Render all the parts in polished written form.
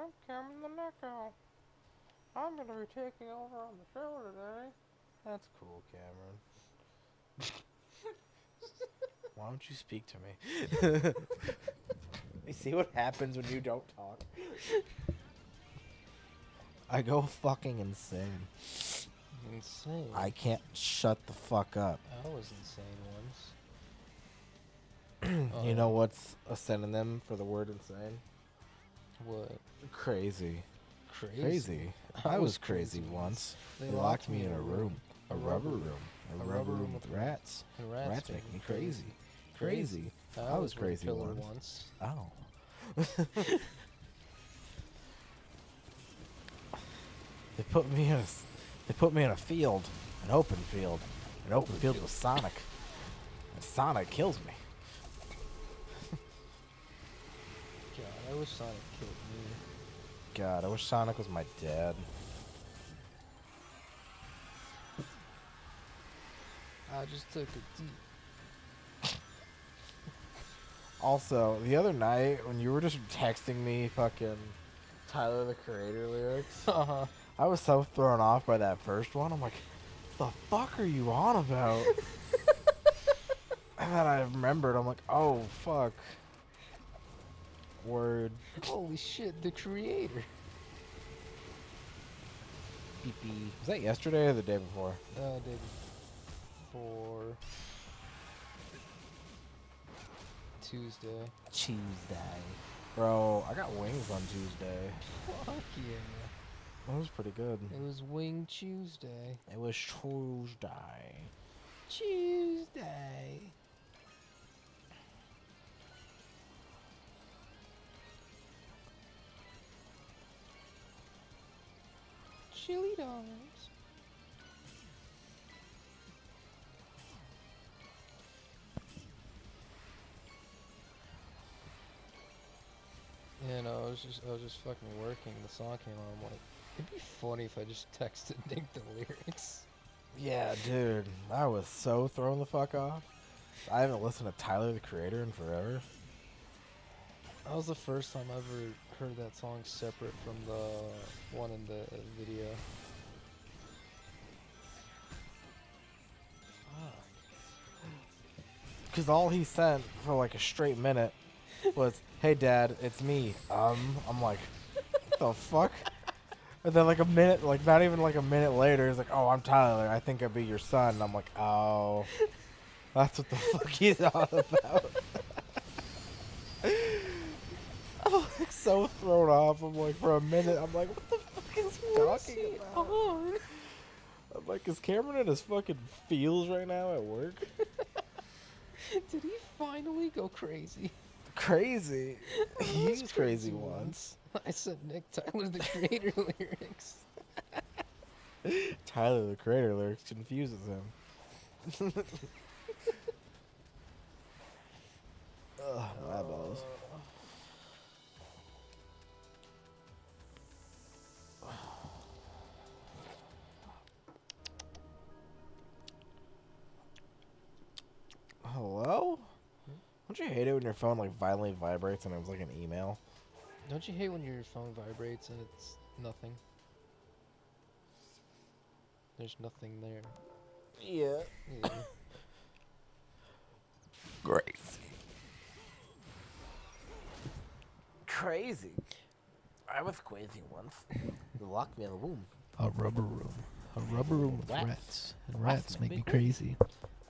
I'm Cameron the Necko. I'm going to be taking over on the show today. That's cool, Cameron. Why don't you speak to me? You see what happens when you don't talk? I go fucking insane. Insane? I can't shut the fuck up. I was insane once. You know what's a synonym for the word insane? What? Crazy. Crazy? I was crazy once. They locked me in a room. A rubber room. A rubber room with rats. And Rats make me crazy. Crazy. I was crazy once. Oh. They put me in a field, an open field with Sonic. And Sonic kills me. God, I wish Sonic killed me. God, I wish Sonic was my dad. I just took a deep. Also, the other night when you were just texting me fucking Tyler the Creator lyrics, I was so thrown off by that first one. I'm like, the fuck are you on about? And then I remembered, I'm like, oh, fuck. Word. Holy shit, the Creator. Beep beep. Was that yesterday or the day before? Day before. Tuesday. Bro, I got wings on Tuesday. Fuck yeah. That was pretty good. It was Wing Tuesday. It was Tuesday. Tuesday. Chili dogs. Yeah, no, I was just fucking working. The song came on. I'm like, it'd be funny if I just texted Nick the lyrics. Yeah, dude. I was so thrown the fuck off. I haven't listened to Tyler the Creator in forever. That was the first time I ever heard that song separate from the one in the video. Because all he sent for like a straight minute was, hey, Dad, it's me. I'm like, what the fuck? And then like a minute, like not even like a minute later, he's like, oh, I'm Tyler. I think I'd be your son. And I'm like, oh, that's what the fuck he's all about. I'm like so thrown off. I'm like, for a minute, I'm like, what the fuck is he talking about? I'm like, is Cameron in his fucking feels right now at work? Did he finally go crazy? Crazy. He was was crazy once. I said Nick Tyler the Creator lyrics. Tyler the Creator lyrics confuses him. Ugh, my eyeballs. Hello? Don't you hate it when your phone like violently vibrates and it was like an email? Don't you hate when your phone vibrates and it's nothing? There's nothing there. Yeah. Yeah. Crazy. I was crazy once. You locked me in a room. A rubber room. A rubber room with Rats. rats. And rats make me crazy.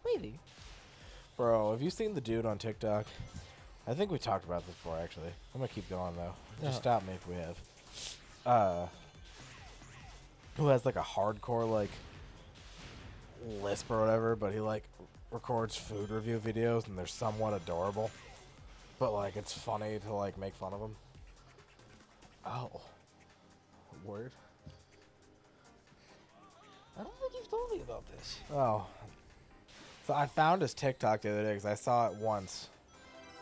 Crazy. Bro, have you seen the dude on TikTok? I think we talked about this before, actually. I'm gonna keep going though. Just stop me if we have. Who has like a hardcore like lisp or whatever, but he like records food review videos and they're somewhat adorable. But like it's funny to like make fun of them. Oh. Word. I don't think you've told me about this. Oh. So I found his TikTok the other day because I saw it once.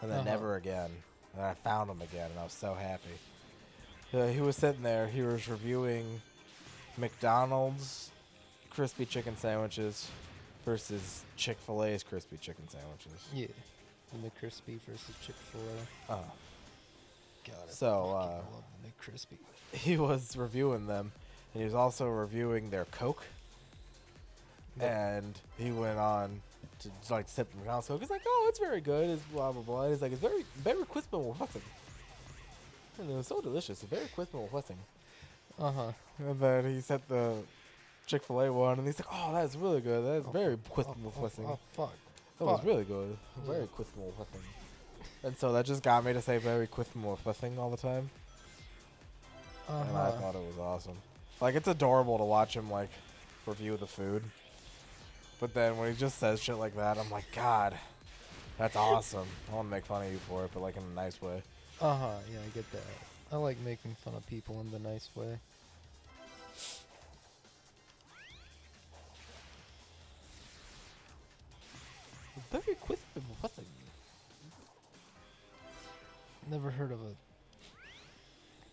And then never again. And I found him again, and I was so happy. He was sitting there. He was reviewing McDonald's crispy chicken sandwiches versus Chick-fil-A's crispy chicken sandwiches. Yeah. The McCrispy versus Chick-fil-A. Oh. God, I So, fucking love the crispy. He was reviewing them, and he was also reviewing their Coke. And he went on to like sip the McDonald's Coke. He's like, "Oh, it's very good. It's blah blah blah." He's like, "It's very crispy with nothing." And it was so delicious. It's very crispy with nothing. And then he sent the Chick-fil-A one, and he's like, "Oh, that's really good. That's very crispy with nothing." Oh, fuck. That was really good. Very crispy with nothing. And so that just got me to say very crispy with nothing all the time. And I thought it was awesome. Like, it's adorable to watch him like review the food. But then when he just says shit like that, I'm like, God, that's awesome. I want to make fun of you for it, but like in a nice way. Yeah, I get that. I like making fun of people in the nice way. Very crispy with nothing. Never heard of a...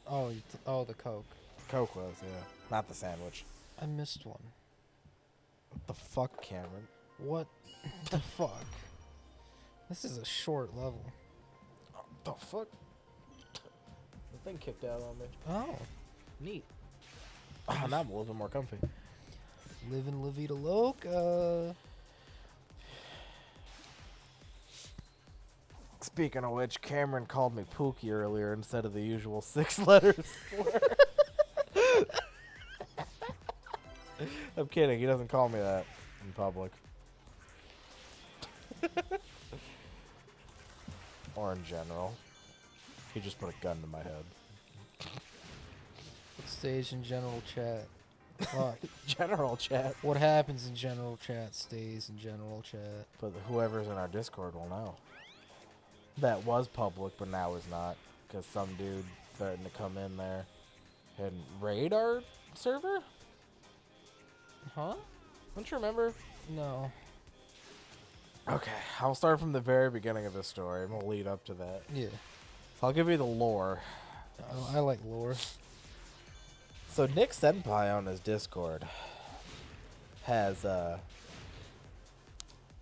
Oh, the Coke. Coke was, yeah. Not the sandwich. I missed one. What the fuck, Cameron? What the fuck? This is a short level. The fuck? The thing kicked out on me. Oh. Neat. Oh, now I'm a little bit more comfy. Living La Vida Loca. Speaking of which, Cameron called me Pookie earlier instead of the usual 6 letters. I'm kidding. He doesn't call me that in public. Or in general. He just put a gun to my head. What stays in general chat? Fuck. General chat. What happens in general chat stays in general chat. But whoever's in our Discord will know. That was public, but now is not. Because some dude threatened to come in there and raid our server? Huh? Don't you remember? No. Okay, I'll start from the very beginning of this story, and we'll lead up to that. Yeah. So I'll give you the lore. I like lore. So nyksenpai on his Discord has,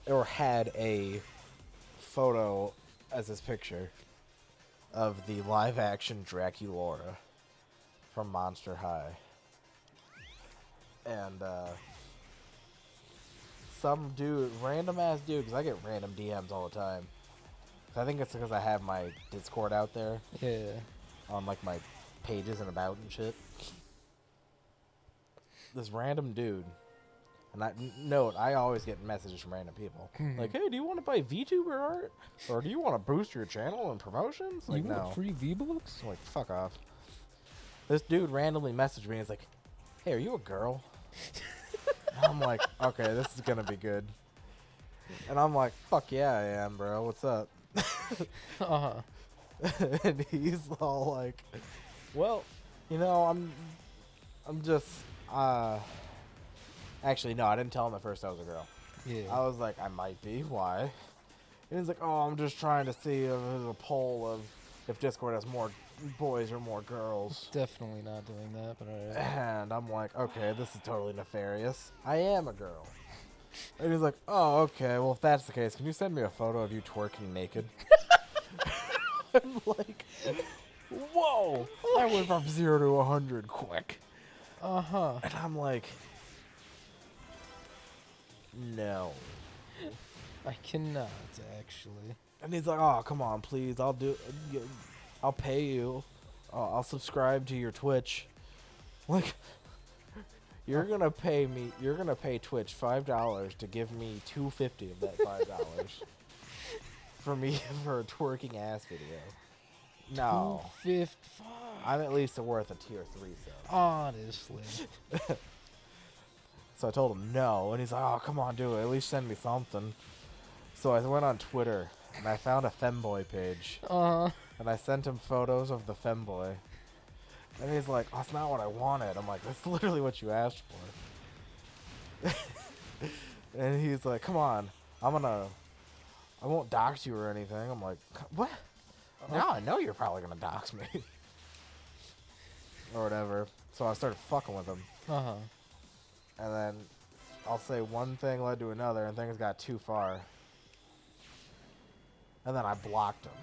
or had a photo as his picture of the live-action Draculaura from Monster High. And, some dude, random-ass dude, because I get random DMs all the time. I think it's because I have my Discord out there. Yeah. On, like, my pages and about and shit. This random dude, and note, I always get messages from random people. Like, hey, do you want to buy VTuber art? Or do you want to boost your channel and promotions? Like, you want free V-Bucks? I'm like, fuck off. This dude randomly messaged me and is like, hey, are you a girl? I'm like, okay, this is going to be good. And I'm like, fuck yeah, I am, bro. What's up? And he's all like, well, you know, I'm just, actually, no, I didn't tell him at first I was a girl. Yeah. I was like, I might be. Why? And he's like, oh, I'm just trying to see if there's a poll of if Discord has more boys or more girls. Definitely not doing that, but alright. And I'm like, okay, this is totally nefarious. I am a girl. And he's like, oh, okay, well, if that's the case, can you send me a photo of you twerking naked? I'm like, whoa! I went from 0 to 100 quick. And I'm like, no. I cannot, actually. And he's like, oh, come on, please. I'll pay you. I'll subscribe to your Twitch. Like, you're going to pay Twitch $5 to give me $2.50 of that $5 for a twerking ass video. No. $2.50. I'm at least worth a tier 3 sub. Honestly. So I told him no, and he's like, oh, come on, do it. At least send me something. So I went on Twitter, and I found a femboy page. And I sent him photos of the femboy. And he's like, oh, that's not what I wanted. I'm like, that's literally what you asked for. And he's like, come on, I won't dox you or anything. I'm like, what? Now I know you're probably going to dox me. Or whatever. So I started fucking with him. And then I'll say one thing led to another, and things got too far. And then I blocked him.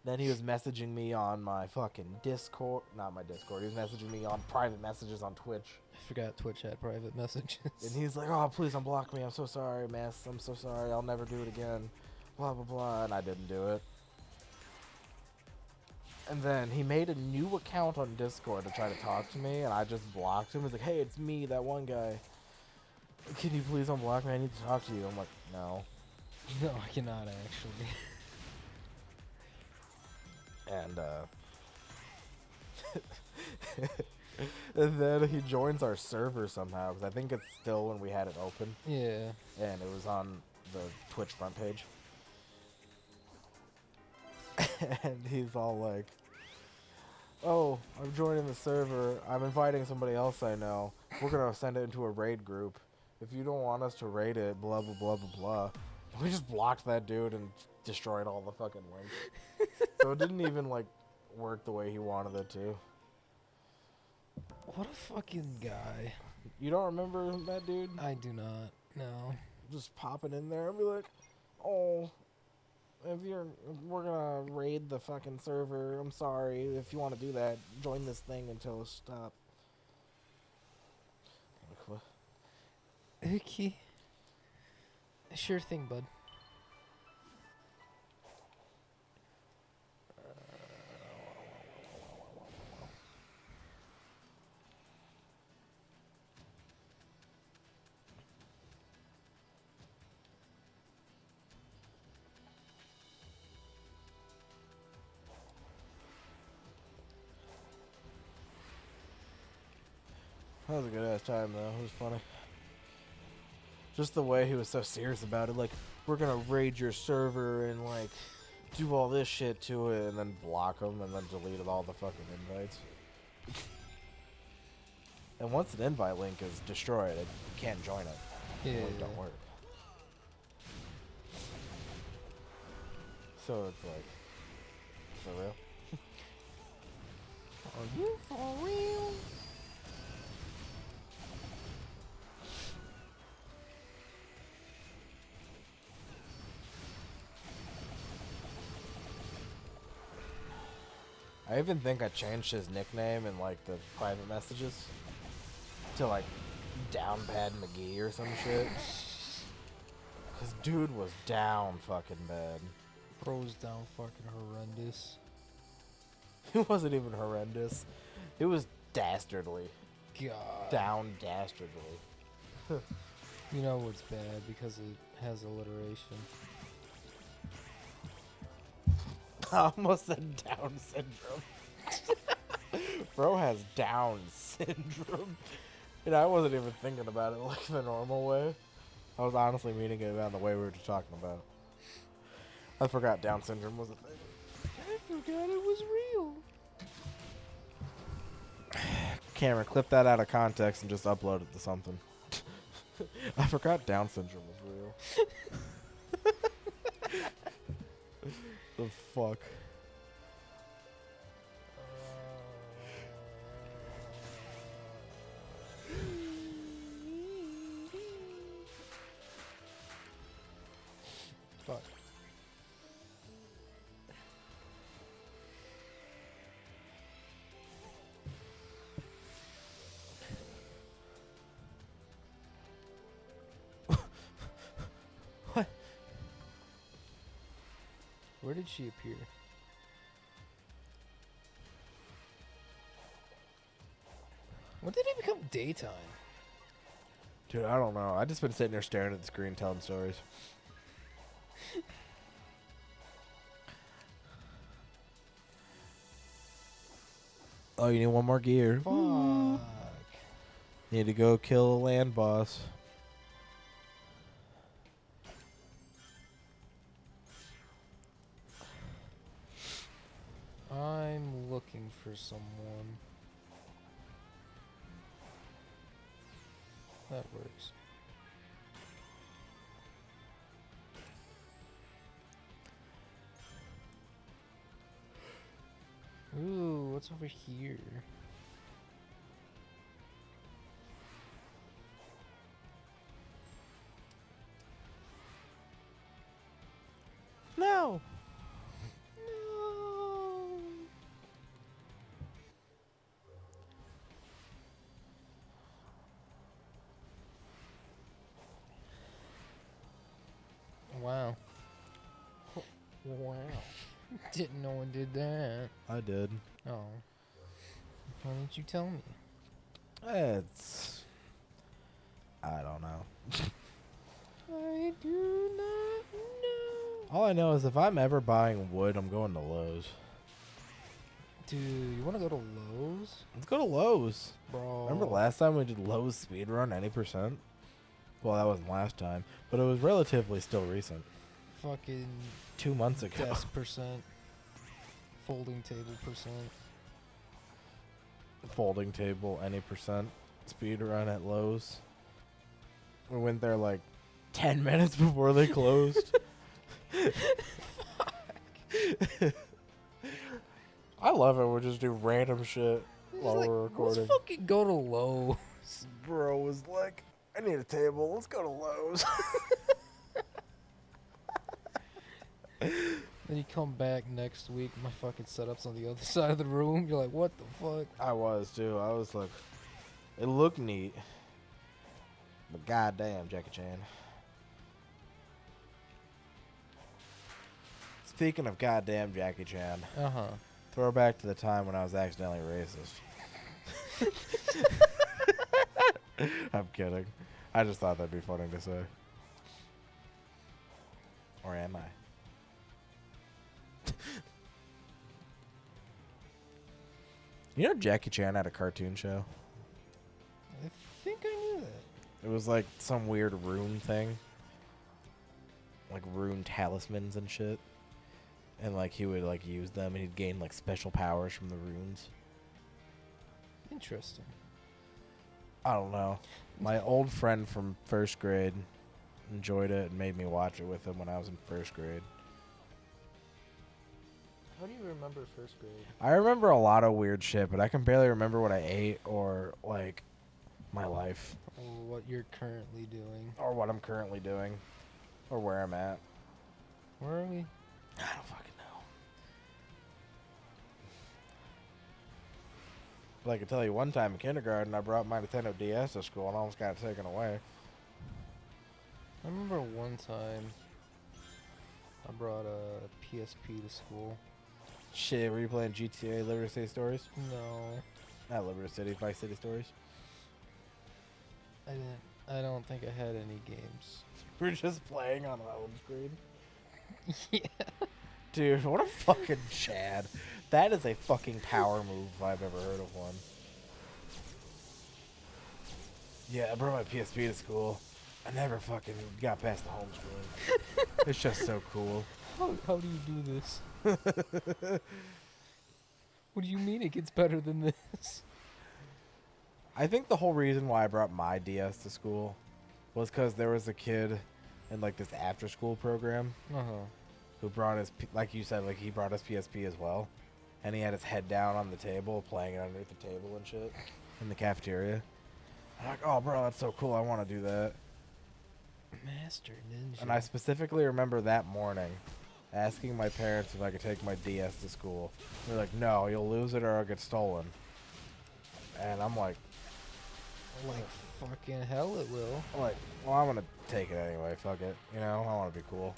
Then he was messaging me on my fucking Discord. Not my Discord. He was messaging me on private messages on Twitch. I forgot Twitch had private messages. And he's like, oh, please unblock me. I'm so sorry, Mess. I'm so sorry. I'll never do it again. Blah, blah, blah. And I didn't do it. And then he made a new account on Discord to try to talk to me. And I just blocked him. He's like, hey, it's me, that one guy. Can you please unblock me? I need to talk to you. I'm like, no. No, I cannot actually. And, and then he joins our server somehow, because I think it's still when we had it open. Yeah. And it was on the Twitch front page. And he's all like, oh, I'm joining the server. I'm inviting somebody else I know. We're going to send it into a raid group. If you don't want us to raid it, blah, blah, blah, blah, blah. We just blocked that dude and destroyed all the fucking links. So it didn't even, like, work the way he wanted it to. What a fucking guy. You don't remember that dude? I do not. No. Just popping in there and be like, oh, we're gonna raid the fucking server. I'm sorry. If you want to do that, join this thing until it stops. Like, what? Okay. Sure thing, bud. That was a good ass time though. It was funny. Just the way he was so serious about it, like, we're gonna raid your server and like do all this shit to it, and then block them, and then deleted all the fucking invites. And once an invite link is destroyed, you can't join it. Yeah. The link don't work. So it's like, for real? Are you for real? I even think I changed his nickname in like the private messages to like Downbad Mcgee or some shit. Cause dude was down fucking bad. Bro's down fucking horrendous. It wasn't even horrendous. It was dastardly. God. Down dastardly. You know it's bad because it has alliteration. I almost said Down syndrome. Bro has Down syndrome. And I wasn't even thinking about it like the normal way. I was honestly meaning it about the way we were just talking about. I forgot Down syndrome was a thing. I forgot it was real. Cameron, clip that out of context and just upload it to something. I forgot Down syndrome was real. The fuck? Fuck. What? Where did she appear? When did it become daytime? Dude, I don't know. I just been sitting there staring at the screen telling stories. Oh, you need one more gear. Fuck. Need to go kill a land boss. I'm looking for someone. That works. Ooh, what's over here? No. No. Didn't no one did that. I did. Oh. Why didn't you tell me? It's... I don't know. I do not know. All I know is if I'm ever buying wood, I'm going to Lowe's. Dude, you want to go to Lowe's? Let's go to Lowe's. Bro. Remember last time we did Lowe's speedrun, any percent? Well, that wasn't last time, but it was relatively still recent. Fucking 2 months ago. desk percent. Folding table percent. Folding table, any percent. Speedrun at Lowe's. We went there like 10 minutes before they closed. I love it. We just do random shit while Like, we're recording. let's fucking go to Lowe's. Bro was like, I need a table. Let's go to Lowe's. Then you come back next week, my fucking setup's on the other side of the room. You're like, what the fuck? I was too. I was like, it looked neat. But goddamn, Jackie Chan. Speaking of goddamn Jackie Chan, Uh-huh. throwback to the time when I was accidentally racist. I'm kidding. I just thought that'd be funny to say. Or am I? You know Jackie Chan had a cartoon show? I think I knew that. It was like some weird rune thing. Like rune talismans and shit. And like he would like use them and he'd gain like special powers from the runes. Interesting. I don't know. My old friend from first grade enjoyed it and made me watch it with him when I was in first grade. How do you remember first grade? I remember a lot of weird shit, but I can barely remember what I ate or like my life. Or what you're currently doing? Or what I'm currently doing. Or where I'm at. Where are we? I don't fucking know. But I can tell you one time in kindergarten, I brought my Nintendo DS to school and almost got it taken away. I remember one time I brought a PSP to school. Shit, were you playing GTA Liberty City Stories? No, Not Liberty City, Vice City Stories. I didn't. I don't think I had any games. We're just playing on a home screen. Yeah. Dude, what a fucking Chad. That is a fucking power move if I've ever heard of one. Yeah, I brought my PSP to school. I never fucking got past the home screen. It's just so cool. How do you do this? What do you mean it gets better than this? I think the whole reason why I brought my DS to school was because there was a kid in like this after school program who brought his, like you said, like he brought his PSP as well. And he had his head down on the table, playing it underneath the table and shit in the cafeteria. I'm like, oh, bro, that's so cool. I want to do that. Master Ninja. And I specifically remember that morning asking my parents if I could take my DS to school. They're like, no, you'll lose it or it'll get stolen. And I'm like, fucking hell it will. well, I'm going to take it anyway. Fuck it. You know, I want to be cool.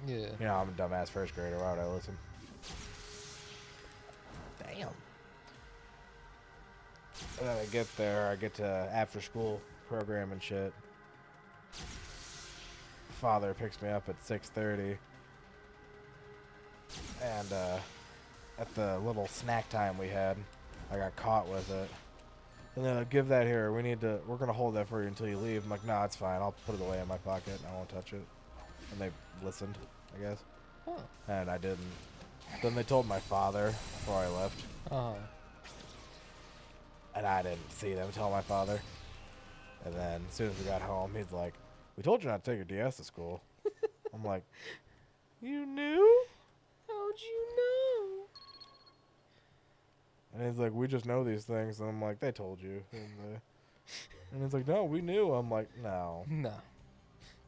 Yeah. You know, I'm a dumbass first grader. Why would I listen? Damn. And then I get there. I get to after school program and shit. Father picks me up at 6:30. And at the little snack time we had, I got caught with it. And then give that here. We're gonna hold that for you until you leave. I'm like, nah, it's fine. I'll put it away in my pocket and I won't touch it. And they listened, I guess. Huh. And I didn't. Then they told my father before I left. And I didn't see them tell my father. And then as soon as we got home, he's like, we told you not to take your DS to school. I'm like, you knew? How'd you know? And he's like, we just know these things. And I'm like, they told you. And he's like, no, we knew. I'm like, no. No.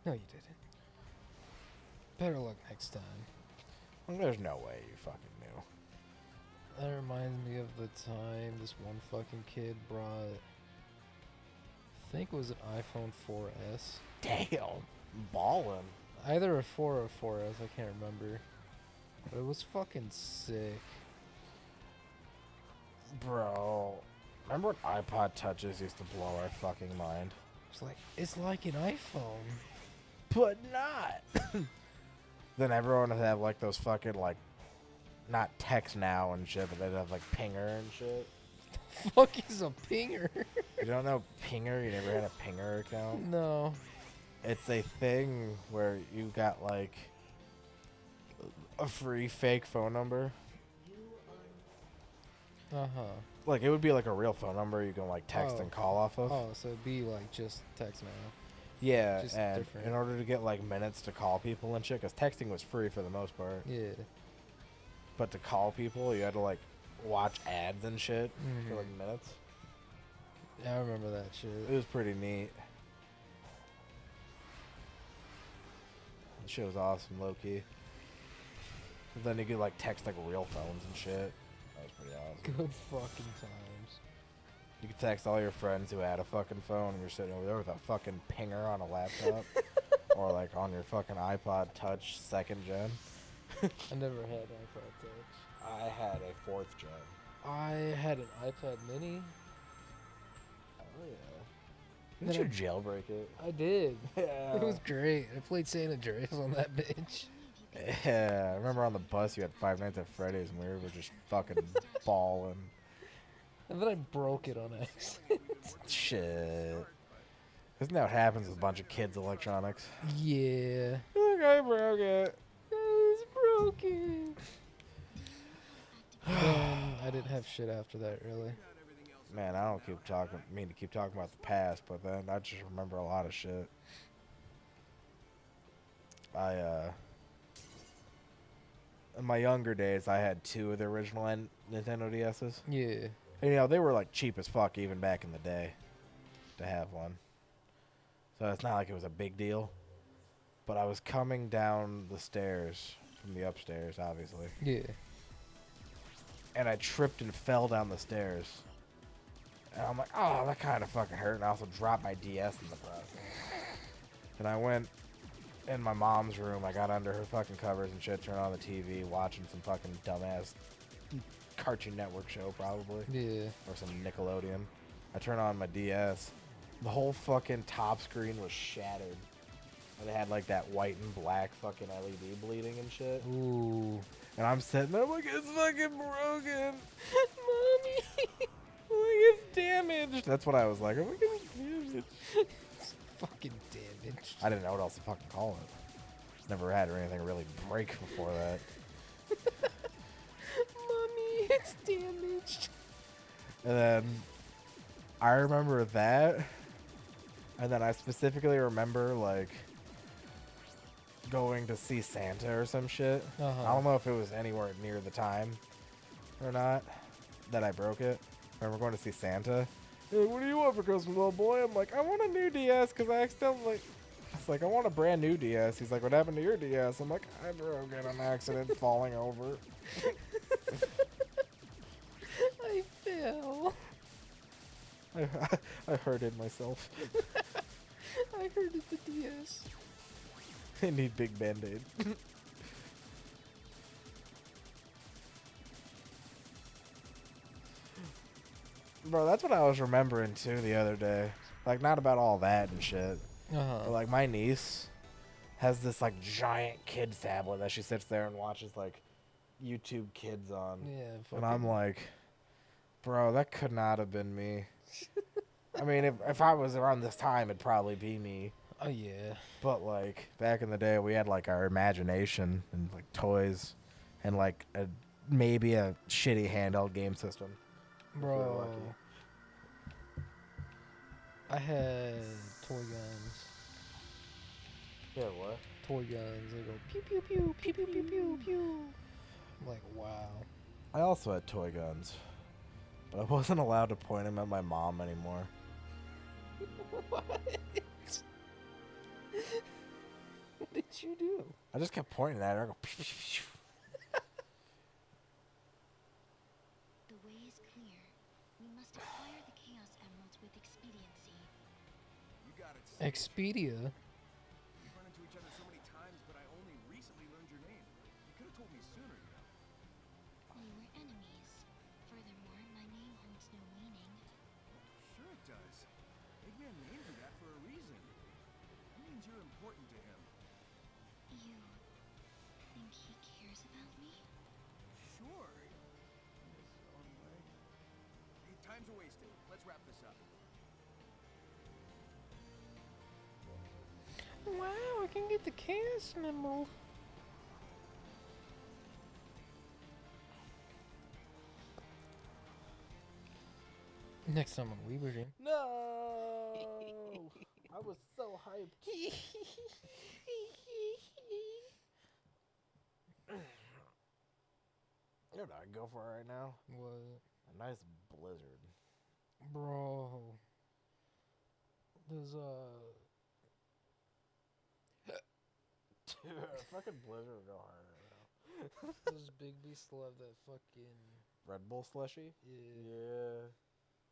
No, you didn't. Better luck next time. Well, there's no way you fucking knew. That reminds me of the time this one fucking kid brought, I think it was an iPhone 4S. Damn. Ballin'. Either a 4 or a 4S, I can't remember. But it was fucking sick. Bro, remember when iPod touches used to blow our fucking mind? It's like an iPhone. But not. Then everyone would have like those fucking like, not text now and shit, but they'd have like pinger and shit. Fuck is a pinger? You don't know pinger? You never had a pinger account? No. It's a thing where you got like a free fake phone number. Uh-huh. Like it would be like a real phone number you can like text and call off of. Oh, so it'd be like just text now. Yeah, Just and different. in order to get like minutes to call people and shit, because texting was free for the most part. Yeah. But to call people, you had to like watch ads and shit for like minutes. Yeah, I remember that shit. It was pretty neat. The shit was awesome, low key. But then you could like text like real phones and shit. That was pretty awesome. Good fucking times. You could text all your friends who had a fucking phone and you're sitting over there with a fucking pinger on a laptop. Or like on your fucking iPod Touch 2nd gen. I never had iPod Touch. I had a 4th gen. I had an iPad Mini. Oh yeah. Didn't you jailbreak it? I did. Yeah. It was great. I played San Andreas on that bitch. Yeah, I remember on the bus you had Five Nights at Freddy's and we were just fucking balling. And then I broke it on accident. Shit. Isn't that what happens with a bunch of kids' electronics? Yeah. Look, I broke it. It's broken. Then I didn't have shit after that, really. Man, I don't mean to keep talking about the past, but then I just remember a lot of shit. In my younger days, I had 2 of the original Nintendo DS's. Yeah. And, you know, they were like cheap as fuck even back in the day to have one. So it's not like it was a big deal. But I was coming down the stairs from the upstairs, obviously. Yeah. And I tripped and fell down the stairs. And I'm like, oh, that kind of fucking hurt. And I also dropped my DS in the process. And I went in my mom's room. I got under her fucking covers and shit, turned on the TV, watching some fucking dumbass Cartoon Network show, probably. Yeah. Or some Nickelodeon. I turn on my DS. The whole fucking top screen was shattered. And it had like that white and black fucking LED bleeding and shit. Ooh. And I'm sitting there, I'm like, it's fucking broken. Mommy. Like, it's damaged. That's what I was like. I'm like, it's damaged. It's fucking damaged. I didn't know what else to fucking call it. Never had anything really break before that. Mommy, it's damaged. And then I remember that. And then I specifically remember, like, going to see Santa or some shit. Uh-huh. I don't know if it was anywhere near the time or not that I broke it. I remember going to see Santa. Hey, what do you want for Christmas, little boy? I'm like, I want a new DS because I accidentally... It's like, I want a brand new DS. He's like, what happened to your DS? I'm like, I broke it on accident falling over. I fell. I hurted myself. I hurted the DS. I need big Band-Aid. Bro, that's what I was remembering too the other day. Like, not about all that and shit. But, like, my niece has this like giant kid's tablet that she sits there and watches like YouTube Kids on. Yeah. And I'm like, bro, that could not have been me. I mean, if I was around this time, it'd probably be me. Oh yeah. But like back in the day, we had like our imagination and like toys, and like maybe a shitty handheld game system. Bro. I had toy guns. Yeah, what? Toy guns. They go pew pew pew pew pew pew pew pew. I'm like, wow. I also had toy guns, but I wasn't allowed to point them at my mom anymore. What? What did you do? I just kept pointing at her. I go, pew, pew, pew. The way is clear. We must acquire the Chaos Emeralds with expediency. You got it. Sid. Expedia. We've run into each other so many times, but I only recently learned your name. You could have told me sooner, you know. We were enemies. Furthermore, my name holds no meaning. Sure it does. Eggman named you that for a reason. That means you're important to him. You think he cares about me? Sure. In his own way. Hey, time's a wasted. Let's wrap this up. Wow, I can get the chaos memo. Next time on Weaver Dream. No! I was so hyped. You know what I'd go for right now? What? A nice blizzard. Bro. There's Dude, a fucking blizzard would go hard right now. Those big beasts still have that fucking Red Bull slushy? yeah. Yeah.